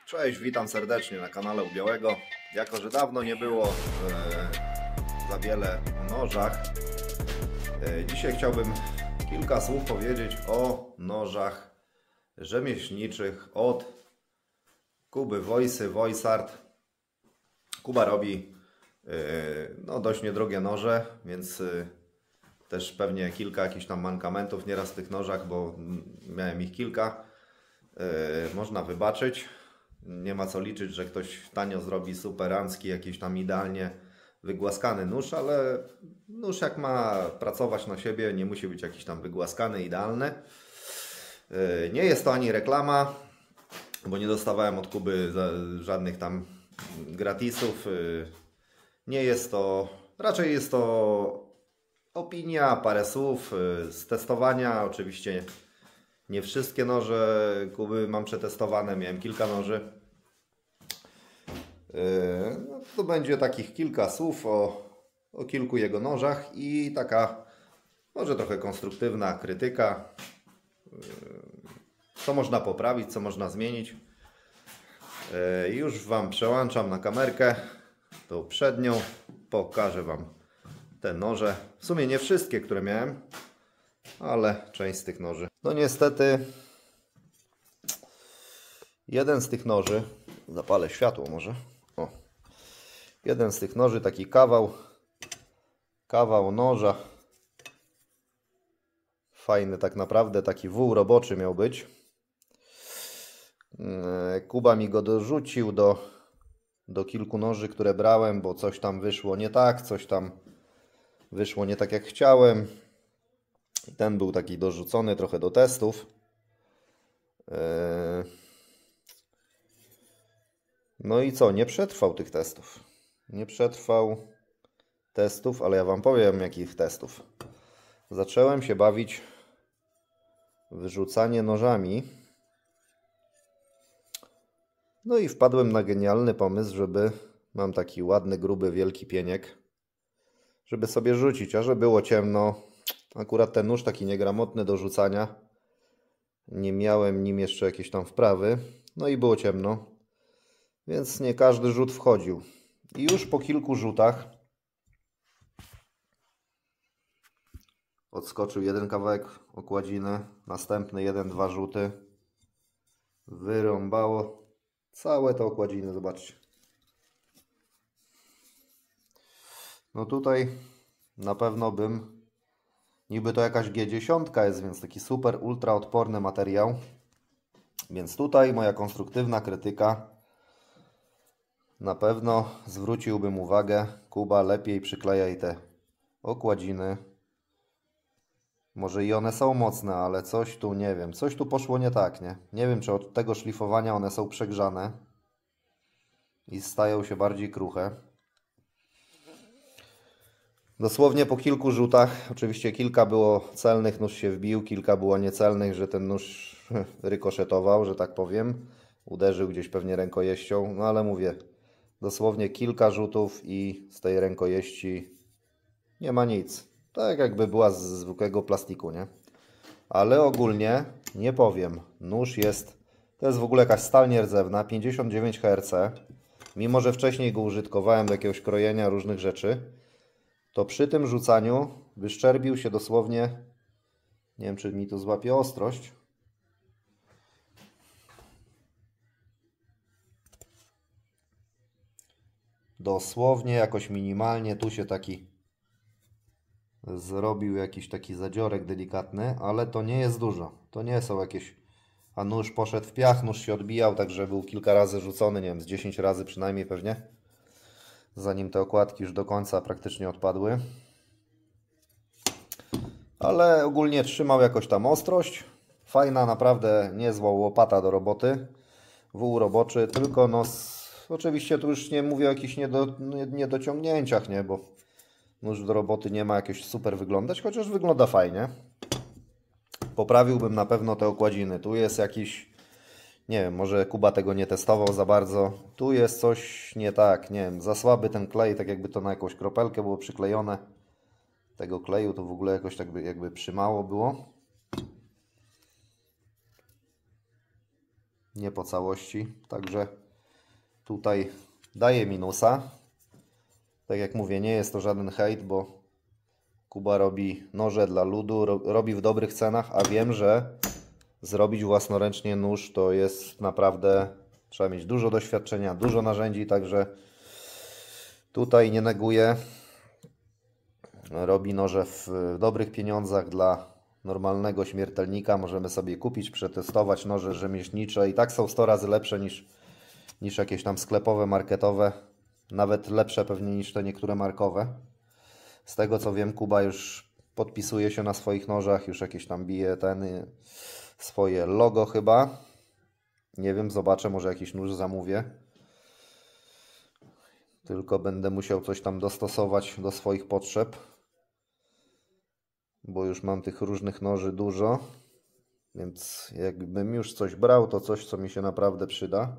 Cześć, witam serdecznie na kanale u Białego. Jako że dawno nie było za wiele o nożach, dzisiaj chciałbym kilka słów powiedzieć o nożach rzemieślniczych od Kuby Wojsy, Wojsart. Kuba robi dość niedrogie noże, więc też pewnie kilka jakichś tam mankamentów nieraz w tych nożach, bo miałem ich kilka. Można wybaczyć. Nie ma co liczyć, że ktoś tanio zrobi superancki, jakiś tam idealnie wygłaskany nóż, ale nóż jak ma pracować na siebie, nie musi być jakiś tam wygłaskany, idealny. Nie jest to ani reklama, bo nie dostawałem od Kuby żadnych tam gratisów. Nie jest to, raczej jest to opinia, parę słów z testowania. Oczywiście nie wszystkie noże Kuby mam przetestowane, miałem kilka noży. No, to będzie takich kilka słów o kilku jego nożach i taka może trochę konstruktywna krytyka. Co można poprawić, co można zmienić. Już Wam przełączam na kamerkę, tą przednią. Pokażę Wam te noże. W sumie nie wszystkie, które miałem, ale część z tych noży. No niestety jeden z tych noży, zapalę światło może. O. Jeden z tych noży, taki kawał noża. Fajny tak naprawdę, taki wół roboczy miał być. Kuba mi go dorzucił do kilku noży, które brałem, bo coś tam wyszło nie tak, coś tam wyszło nie tak jak chciałem. Ten był taki dorzucony trochę do testów. No i co? Nie przetrwał tych testów. Nie przetrwał testów, ale ja Wam powiem jakich testów. Zacząłem się bawić w wyrzucanie nożami. No i wpadłem na genialny pomysł, mam taki ładny, gruby, wielki pieniek, żeby sobie rzucić, a że było ciemno. Akurat ten nóż taki niegramotny do rzucania. Nie miałem nim jeszcze jakiejś tam wprawy. No i było ciemno. Więc nie każdy rzut wchodził. I już po kilku rzutach odskoczył jeden kawałek okładziny. Następny 1-2 rzuty. Wyrąbało całe te okładziny. Zobaczcie. No tutaj na pewno niby to jakaś G10 jest, więc taki super ultra odporny materiał. Więc tutaj moja konstruktywna krytyka. Na pewno zwróciłbym uwagę, Kuba, lepiej przyklejaj te okładziny. Może i one są mocne, ale coś tu nie wiem, coś tu poszło nie tak, nie? Nie wiem, czy od tego szlifowania one są przegrzane i stają się bardziej kruche. Dosłownie po kilku rzutach, oczywiście kilka było celnych, nóż się wbił, kilka było niecelnych, że ten nóż rykoszetował, że tak powiem. Uderzył gdzieś pewnie rękojeścią, no ale mówię, dosłownie kilka rzutów i z tej rękojeści nie ma nic. Tak jakby była z zwykłego plastiku, nie? Ale ogólnie nie powiem, nóż to jest w ogóle jakaś stal nierdzewna, 59 Hz. Mimo że wcześniej go użytkowałem do jakiegoś krojenia różnych rzeczy, to przy tym rzucaniu wyszczerbił się dosłownie, nie wiem czy mi tu złapie ostrość, dosłownie jakoś minimalnie, tu się taki zrobił jakiś taki zadziorek delikatny, ale to nie jest dużo, to nie są jakieś, a nóż poszedł w piach, nóż się odbijał, także był kilka razy rzucony, nie wiem, z 10 razy przynajmniej pewnie, zanim te okładki już do końca praktycznie odpadły. Ale ogólnie trzymał jakoś tam ostrość. Fajna, naprawdę niezła łopata do roboty. Wół roboczy, tylko no oczywiście tu już nie mówię o jakichś niedociągnięciach, nie? Bo nóż do roboty nie ma jakoś super wyglądać, chociaż wygląda fajnie. Poprawiłbym na pewno te okładziny. Tu jest jakiś, nie wiem, może Kuba tego nie testował za bardzo. Tu jest coś nie tak, nie wiem, za słaby ten klej, tak jakby to na jakąś kropelkę było przyklejone. Tego kleju to w ogóle jakoś tak jakby przymało było. nie po całości. Także tutaj daje minusa. Tak jak mówię, nie jest to żaden hejt, bo Kuba robi noże dla ludu, robi w dobrych cenach, a wiem, że zrobić własnoręcznie nóż to jest naprawdę, trzeba mieć dużo doświadczenia, dużo narzędzi, także tutaj nie neguję. Robi noże w dobrych pieniądzach dla normalnego śmiertelnika. Możemy sobie kupić, przetestować noże rzemieślnicze i tak są 100 razy lepsze niż jakieś tam sklepowe, marketowe. Nawet lepsze pewnie niż te niektóre markowe. Z tego co wiem, Kuba już podpisuje się na swoich nożach, już jakieś tam bije swoje logo chyba. Nie wiem, zobaczę, może jakiś nóż zamówię. Tylko będę musiał coś tam dostosować do swoich potrzeb. Bo już mam tych różnych noży dużo. Więc jakbym już coś brał, to coś, co mi się naprawdę przyda.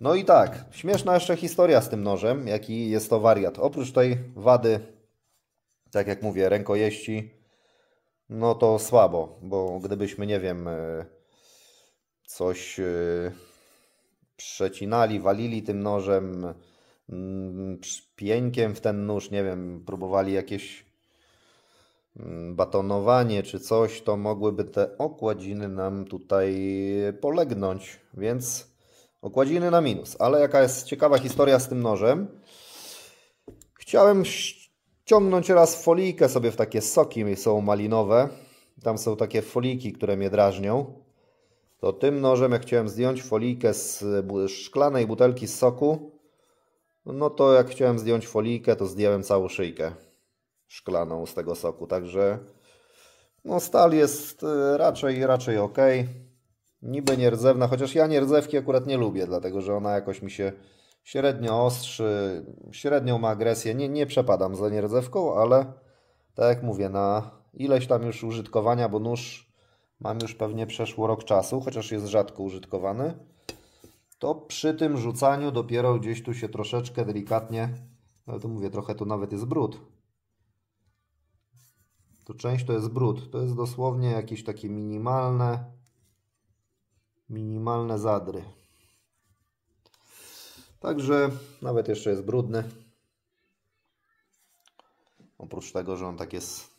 No i tak, śmieszna jeszcze historia z tym nożem, jaki jest to wariat. Oprócz tej wady, tak jak mówię, rękojeści, no to słabo, bo gdybyśmy, nie wiem, coś przecinali, walili tym nożem, piękiem w ten nóż, nie wiem, próbowali jakieś batonowanie czy coś, to mogłyby te okładziny nam tutaj polegnąć, więc okładziny na minus. Ale jaka jest ciekawa historia z tym nożem? Chciałem ściągnąć raz folijkę sobie w takie soki, są malinowe. Tam są takie foliki, które mnie drażnią. To tym nożem, jak chciałem zdjąć folijkę z szklanej butelki z soku, no to jak chciałem zdjąć folijkę, to zdjąłem całą szyjkę szklaną z tego soku. Także no stal jest raczej ok. Niby nierdzewna, chociaż ja nierdzewki akurat nie lubię, dlatego że ona jakoś mi się średnio ostrzy, średnią ma agresję. Nie przepadam za nierdzewką, ale tak jak mówię, na ileś tam już użytkowania, bo nóż mam już pewnie przeszło rok czasu, chociaż jest rzadko użytkowany, to przy tym rzucaniu dopiero gdzieś tu się troszeczkę delikatnie, ale to mówię, trochę tu nawet jest brud. Tu część to jest brud, to jest dosłownie jakieś takie minimalne zadry. Także nawet jeszcze jest brudny. Oprócz tego, że on tak jest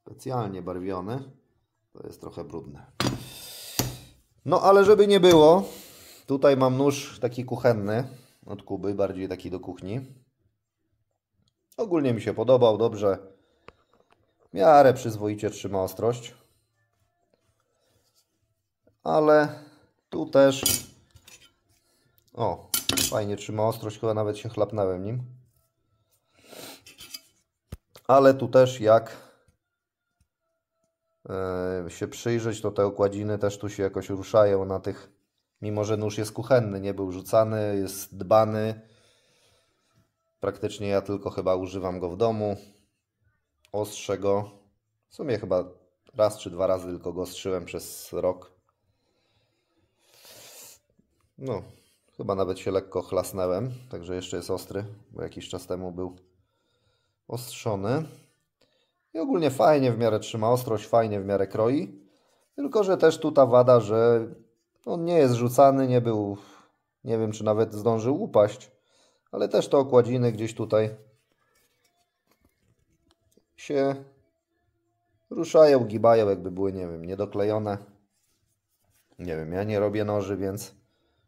specjalnie barwiony, to jest trochę brudny. No ale żeby nie było, tutaj mam nóż taki kuchenny od Kuby, bardziej taki do kuchni. Ogólnie mi się podobał, dobrze. W miarę przyzwoicie trzyma ostrość. Ale tu też... O, fajnie trzyma ostrość, chyba nawet się chlapnąłem nim. Ale tu też jak się przyjrzeć, to te okładziny też tu się jakoś ruszają na tych... Mimo że nóż jest kuchenny, nie był rzucany, jest dbany. Praktycznie ja tylko chyba używam go w domu. Ostrzę go. W sumie chyba raz czy dwa razy tylko go ostrzyłem przez rok. No, chyba nawet się lekko chlasnęłem, także jeszcze jest ostry, bo jakiś czas temu był ostrzony. I ogólnie fajnie w miarę trzyma ostrość, fajnie w miarę kroi. Tylko że też tu ta wada, że on nie jest rzucany, nie był, nie wiem czy nawet zdążył upaść, ale też te okładziny gdzieś tutaj się ruszają, gibają, jakby były, nie wiem, niedoklejone. Nie wiem, ja nie robię noży, więc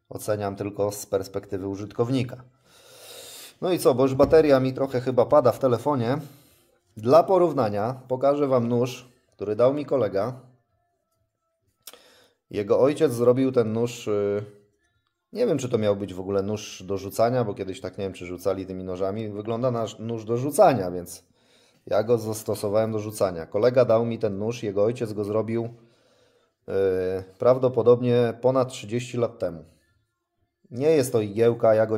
oceniam tylko z perspektywy użytkownika. No i co, bo już bateria mi trochę chyba pada w telefonie. Dla porównania pokażę Wam nóż, który dał mi kolega. Jego ojciec zrobił ten nóż, nie wiem czy to miał być w ogóle nóż do rzucania, bo kiedyś tak nie wiem czy rzucali tymi nożami. Wygląda na nóż do rzucania, więc ja go zastosowałem do rzucania. Kolega dał mi ten nóż, jego ojciec go zrobił prawdopodobnie ponad 30 lat temu. Nie jest to igiełka, ja go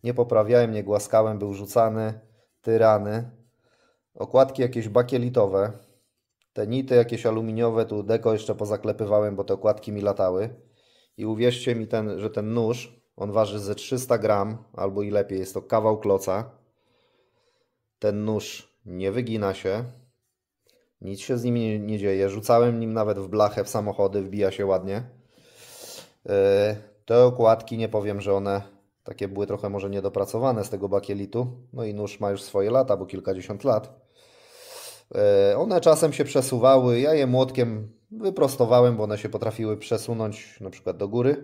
nie poprawiałem, nie głaskałem, był rzucany, tyrany. Okładki jakieś bakielitowe. Te nity jakieś aluminiowe, tu deko jeszcze pozaklepywałem, bo te okładki mi latały. I uwierzcie mi, że ten nóż, on waży ze 300 gram, albo i lepiej, jest to kawał kloca. Ten nóż nie wygina się. Nic się z nim nie dzieje. Rzucałem nim nawet w blachę, w samochody, wbija się ładnie. Te okładki, nie powiem, że one takie były trochę może niedopracowane z tego bakielitu. No i nóż ma już swoje lata, bo kilkadziesiąt lat. One czasem się przesuwały, ja je młotkiem wyprostowałem, bo one się potrafiły przesunąć na przykład do góry.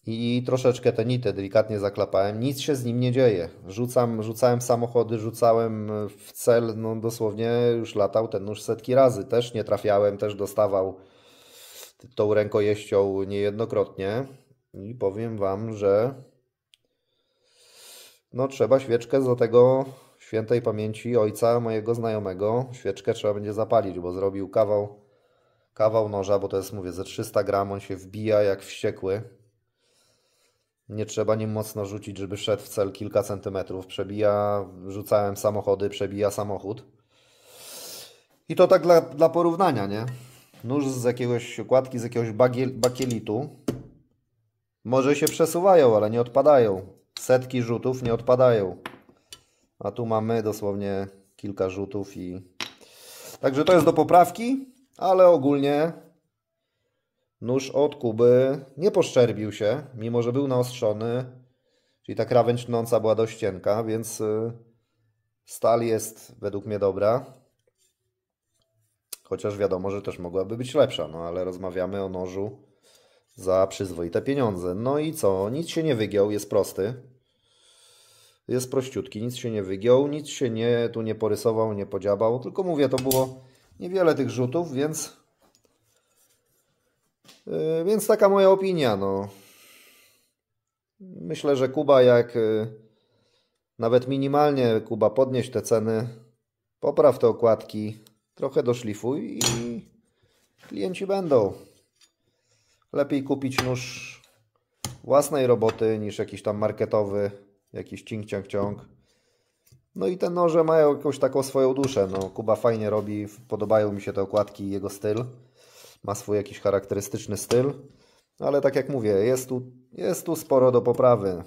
I troszeczkę te nity delikatnie zaklapałem. Nic się z nim nie dzieje. Rzucałem samochody, rzucałem w cel, no dosłownie już latał ten nóż setki razy. Też nie trafiałem, też dostawał tą rękojeścią niejednokrotnie. I powiem Wam, że no trzeba świeczkę za tego świętej pamięci ojca mojego znajomego. Świeczkę trzeba będzie zapalić, bo zrobił kawał noża, bo to jest, mówię, ze 300 gram. On się wbija jak wściekły. Nie trzeba nim mocno rzucić, żeby szedł w cel kilka centymetrów. Rzucałem samochody, przebija samochód. I to tak dla porównania, nie? Nóż z jakiegoś okładki, z jakiegoś bakielitu. Może się przesuwają, ale nie odpadają. Setki rzutów nie odpadają. A tu mamy dosłownie kilka rzutów i... Także to jest do poprawki, ale ogólnie nóż od Kuby nie poszczerbił się, mimo że był naostrzony. Czyli ta krawędź tnąca była dość cienka, więc stal jest według mnie dobra. Chociaż wiadomo, że też mogłaby być lepsza, no ale rozmawiamy o nożu za przyzwoite pieniądze. No i co? Nic się nie wygiął, jest prosty. Jest prościutki, nic się nie wygiął, nic się tu nie porysował, nie podziabał. Tylko mówię, to było niewiele tych rzutów, więc taka moja opinia. No. Myślę, że Kuba, jak nawet minimalnie Kuba podnieś te ceny, popraw te okładki, trochę doszlifuj i klienci będą. Lepiej kupić nóż własnej roboty niż jakiś tam marketowy, jakiś cink-ciąg-ciąg. No i te noże mają jakąś taką swoją duszę. No, Kuba fajnie robi, podobają mi się te okładki i jego styl. Ma swój jakiś charakterystyczny styl. Ale tak jak mówię, jest tu sporo do poprawy.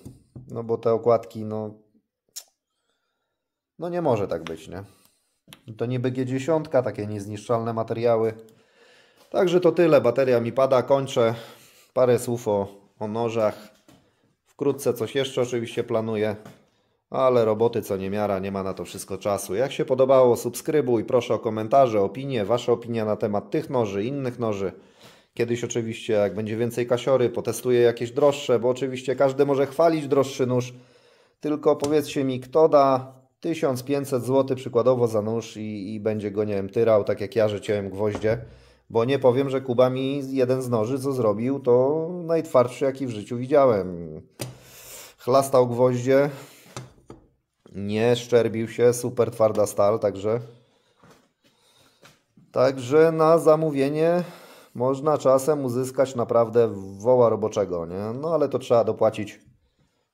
No bo te okładki, no nie może tak być, nie? To niby G10, takie niezniszczalne materiały. Także to tyle. Bateria mi pada, kończę. Parę słów o nożach. Wkrótce coś jeszcze oczywiście planuję. Ale roboty co niemiara, nie ma na to wszystko czasu. Jak się podobało, subskrybuj, proszę o komentarze, opinie, Wasze opinie na temat tych noży, innych noży. Kiedyś oczywiście, jak będzie więcej kasiory, potestuję jakieś droższe, bo oczywiście każdy może chwalić droższy nóż. Tylko powiedzcie mi, kto da 1500 zł przykładowo za nóż i będzie go, nie wiem, tyrał, tak jak ja, że ciąłem gwoździe. Bo nie powiem, że Kuba mi jeden z noży, co zrobił, to najtwardszy, jaki w życiu widziałem. Chlastał gwoździe. Nie szczerbił się, super twarda stal, także na zamówienie można czasem uzyskać naprawdę woła roboczego, nie? No ale to trzeba dopłacić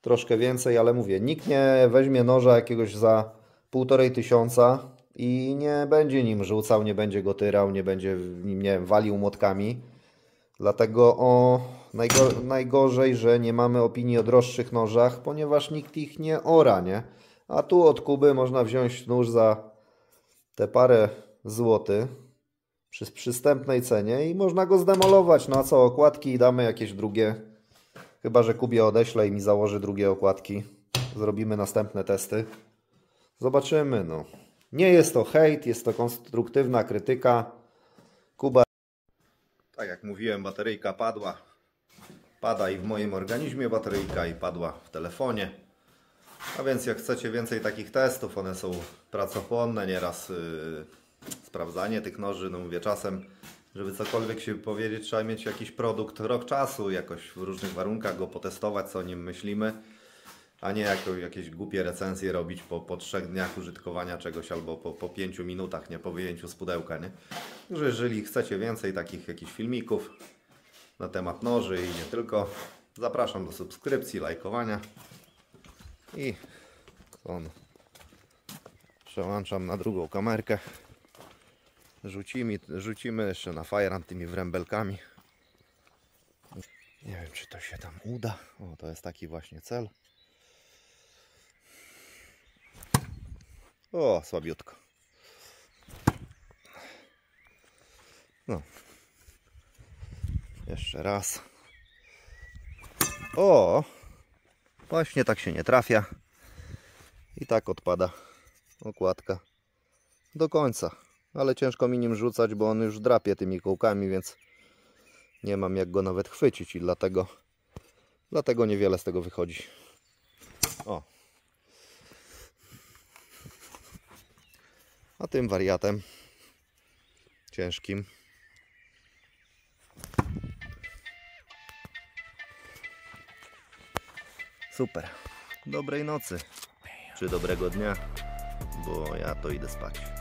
troszkę więcej, ale mówię, nikt nie weźmie noża jakiegoś za 1500 i nie będzie nim rzucał, nie będzie go tyrał, nie będzie nim, nie wiem, walił młotkami. Dlatego najgorzej, że nie mamy opinii o droższych nożach, ponieważ nikt ich nie ora, nie? A tu od Kuby można wziąć nóż za te parę złotych przy przystępnej cenie i można go zdemolować. No a co, okładki damy jakieś drugie. Chyba że Kubie odeślę i mi założy drugie okładki. Zrobimy następne testy. Zobaczymy, no. Nie jest to hejt, jest to konstruktywna krytyka. Kuba, tak jak mówiłem, bateryjka padła. Pada i w moim organizmie bateryjka i padła w telefonie. A więc jak chcecie więcej takich testów, one są pracochłonne, nieraz sprawdzanie tych noży, no mówię, czasem, żeby cokolwiek się powiedzieć, trzeba mieć jakiś produkt rok czasu, jakoś w różnych warunkach go potestować, co o nim myślimy, a nie jakieś głupie recenzje robić po 3 dniach użytkowania czegoś albo po 5 minutach, nie, po wyjęciu z pudełka, nie. Także jeżeli chcecie więcej takich jakichś filmików na temat noży i nie tylko, zapraszam do subskrypcji, lajkowania. I przełączam na drugą kamerkę. Rzucimy jeszcze na fajran tymi wrębelkami. Nie wiem, czy to się tam uda. O, to jest taki właśnie cel. O, słabiutko. No. Jeszcze raz. O! Właśnie tak się nie trafia. I tak odpada okładka do końca. Ale ciężko mi nim rzucać, bo on już drapie tymi kołkami, więc nie mam jak go nawet chwycić i dlatego niewiele z tego wychodzi. O. A tym wariatem ciężkim super. Dobrej nocy czy dobrego dnia, bo ja to idę spać.